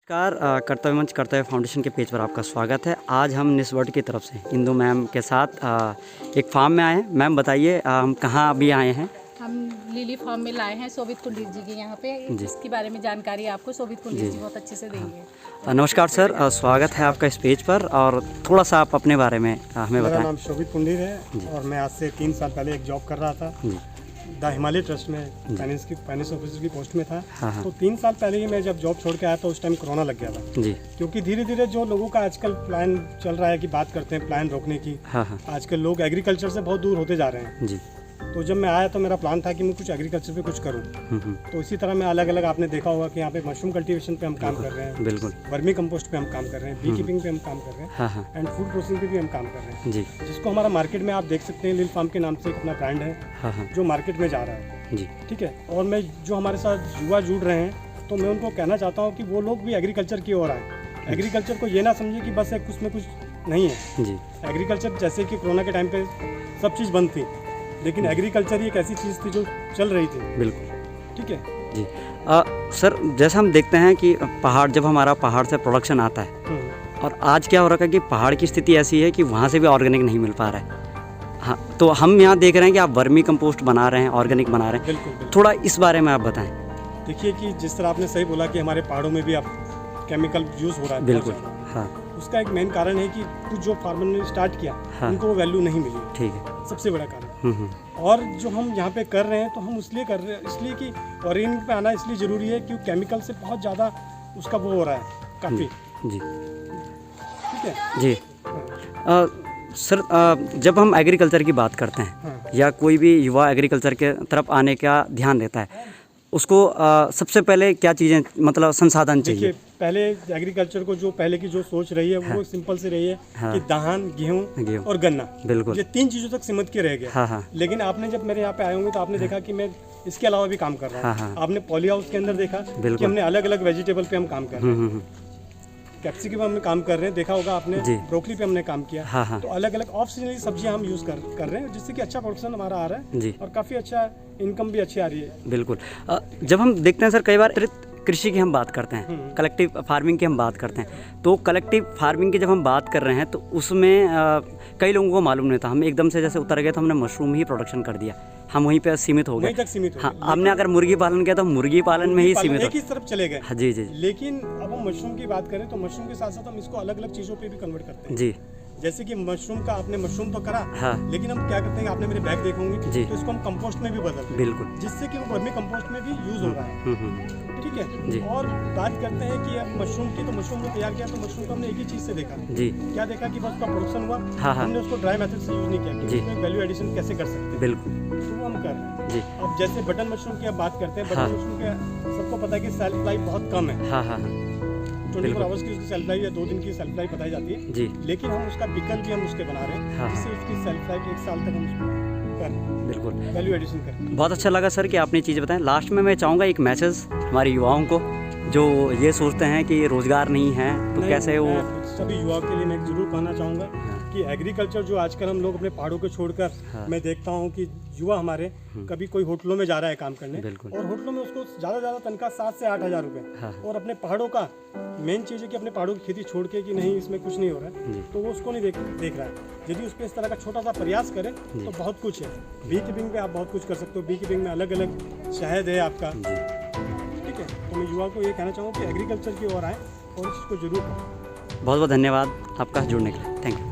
नमस्कार, कर्तव्य मंच कर्तव्य फाउंडेशन के पेज पर आपका स्वागत है। आज हम निस्वर्ड की तरफ से इंदु मैम के साथ एक फार्म में आए हैं। मैम बताइए, हम कहाँ अभी आए हैं? हम लिली फार्म में लाए हैं शोभित कुलदीप जी के यहाँ पे। जिसके बारे में जानकारी आपको शोभित कुलदीप जी बहुत अच्छे से देंगे। नमस्कार सर, स्वागत है आपका इस पेज पर और थोड़ा सा आप अपने बारे में हमें बताएं। मेरा नाम शोभित कुंडीर है और मैं आज से 3 साल पहले एक जॉब कर रहा था। द हिमालय ट्रस्ट में फाइनेंस ऑफिसर की पोस्ट में था। तो 3 साल पहले ही मैं जब जॉब छोड़ के आया तो उस टाइम कोरोना लग गया था जी। क्योंकि धीरे धीरे जो लोगों का आजकल प्लान चल रहा है कि बात करते हैं प्लान रोकने की। आजकल लोग एग्रीकल्चर से बहुत दूर होते जा रहे हैं जी। तो जब मैं आया तो मेरा प्लान था कि मैं कुछ एग्रीकल्चर पे कुछ करूं। तो इसी तरह मैं अलग अलग, आपने देखा होगा कि यहाँ पे मशरूम कल्टीवेशन पे हम काम कर रहे हैं, बिल्कुल वर्मी कंपोस्ट पे हम काम कर रहे हैं, बी कीपिंग पे हम काम कर रहे हैं एंड फूड प्रोसेसिंग पे भी हम काम कर रहे हैं जी। जिसको हमारा मार्केट में आप देख सकते हैं लिल फार्म के नाम से एक अपना ब्रांड है जो मार्केट में जा रहा है जी। ठीक है। और मैं जो हमारे साथ युवा जुड़ रहे हैं तो मैं उनको कहना चाहता हूँ कि वो लोग भी एग्रीकल्चर की ओर आए। एग्रीकल्चर को ये ना समझे कि बस कुछ में कुछ नहीं है जी। एग्रीकल्चर जैसे कि कोरोना के टाइम पे सब चीज़ बंद थी, लेकिन एग्रीकल्चर ही एक ऐसी चीज़ थी जो चल रही थी। बिल्कुल ठीक है जी। सर, जैसा हम देखते हैं कि पहाड़, जब हमारा पहाड़ से प्रोडक्शन आता है और आज क्या हो रहा है कि पहाड़ की स्थिति ऐसी है कि वहाँ से भी ऑर्गेनिक नहीं मिल पा रहा है। हाँ, तो हम यहाँ देख रहे हैं कि आप वर्मी कंपोस्ट बना रहे हैं, ऑर्गेनिक बना रहे हैं। बिल्कुल। थोड़ा इस बारे में आप बताएं। देखिए कि जिस तरह आपने सही बोला कि हमारे पहाड़ों में भी अब केमिकल यूज़ हो रहा है। बिल्कुल हाँ। उसका एक मेन कारण है कि कुछ जो फार्मर ने स्टार्ट किया उनको वो वैल्यू नहीं मिली। ठीक है, सबसे बड़ा कारण। और जो हम यहाँ पे कर रहे हैं तो हम इसलिए कर रहे हैं, इसलिए कि ऑर्गेनिक पे आना इसलिए ज़रूरी है क्योंकि केमिकल से बहुत ज़्यादा उसका वो हो रहा है काफ़ी जी। ठीक है जी। सर, जब हम एग्रीकल्चर की बात करते हैं या कोई भी युवा एग्रीकल्चर के तरफ आने का ध्यान देता है, उसको सबसे पहले क्या चीज़ें, मतलब संसाधन चाहिए? पहले एग्रीकल्चर को जो पहले की जो सोच रही है वो सिंपल से रही है कि धान, गेहूं और गन्ना, बिल्कुल ये 3 चीज़ों तक सीमित के रह गया। लेकिन आपने जब मेरे यहाँ पे आए होंगे तो आपने देखा कि मैं इसके अलावा भी काम कर रहा हूँ। आपने पॉली हाउस के अंदर देखा कि हमने अलग अलग वेजिटेबल पे हम काम कर रहे हैं, कैप्सिकम हम काम कर रहे हैं, देखा होगा आपने, ब्रोकली पे हमने काम किया। तो अलग अलग ऑफ सीजनली सब्जियां हम यूज़ कर रहे हैं जिससे कि अच्छा प्रोडक्शन हमारा आ रहा है जी। और काफ़ी अच्छा इनकम भी अच्छी आ रही है। बिल्कुल। जब हम देखते हैं सर, कई बार कृषि की हम बात करते हैं, कलेक्टिव फार्मिंग की हम बात करते हैं, तो कलेक्टिव फार्मिंग की जब हम बात कर रहे हैं तो उसमें कई लोगों को मालूम नहीं था। हम एकदम से जैसे उतर गए तो हमने मशरूम ही प्रोडक्शन कर दिया, हम वहीं पे सीमित हो गए। हाँ, हमने अगर मुर्गी पालन किया तो मुर्गी पालन में ही सीमित, एक ही तरफ चले गए। जी जी। लेकिन अब हम मशरूम की बात करें तो मशरूम के साथ साथ हम इसको अलग अलग चीज़ों पे भी कन्वर्ट करते हैं जी। जैसे कि मशरूम का आपने मशरूम तो करा, लेकिन हम क्या करते हैं, आपने मेरे बैग देखे होंगे तो इसको हम कंपोस्ट में भी बदलते हैं, बिल्कुल, जिससे कि वो वर्मी कंपोस्ट में भी यूज हो रहा है। ठीक है जी। और बात करते हैं कि अब मशरूम की, तो मशरूम को तैयार किया तो मशरूम को हमने एक ही चीज़ से देखा जी। क्या देखा कि बस उसका प्रोडक्शन हुआ, हमने उसको ड्राई मेथड से यूज नहीं किया कि उसमें वैल्यू एडिशन कैसे कर सकते हैं। बिल्कुल, तो वो हम कर रहे हैं जी। अब जैसे बटन मशरूम की अब बात करते हैं, बटन मशरूम के सबको पता है कि सेल्फ लाइफ बहुत कम है। 24 आवर्स की उसकी सेल्फ लाइफ या 2 दिन की सेल्फ लाइफ बताई जाती है जी। लेकिन हम उसका विकल्प भी हम उसके बना रहे हैं जिससे उसकी सेल्फ लाइफ 1 साल तक हम उसको कर, बिल्कुल वैल्यू एडिशन करें। बहुत अच्छा लगा सर कि आपने चीज़ बताएं। लास्ट में मैं चाहूँगा एक मैसेज हमारे युवाओं को जो ये सोचते हैं कि रोज़गार नहीं है तो कैसे वो, सभी युवाओं के लिए मैं जरूर कहना चाहूँगा कि एग्रीकल्चर जो आजकल हम लोग अपने पहाड़ों को छोड़कर, मैं देखता हूँ कि युवा हमारे कभी कोई होटलों में जा रहा है काम करने, और होटलों में उसको ज़्यादा तनख्वाह 7 से 8 हज़ार रुपये, और अपने पहाड़ों का मेन चीज़ है कि अपने पहाड़ों की खेती छोड़ के कि नहीं इसमें कुछ नहीं हो रहा है तो वो उसको नहीं देख रहा है। यदि उस पर इस तरह का छोटा सा प्रयास करें तो बहुत कुछ है। बी कीपिंग पे आप बहुत कुछ कर सकते हो। बी कीपिंग में अलग अलग शहद है आपका, ठीक है। तो मैं युवा को ये कहना चाहूँगा कि एग्रीकल्चर की ओर आए और इसको जरूर करें। बहुत बहुत धन्यवाद आपका जुड़ने के लिए। Thank you.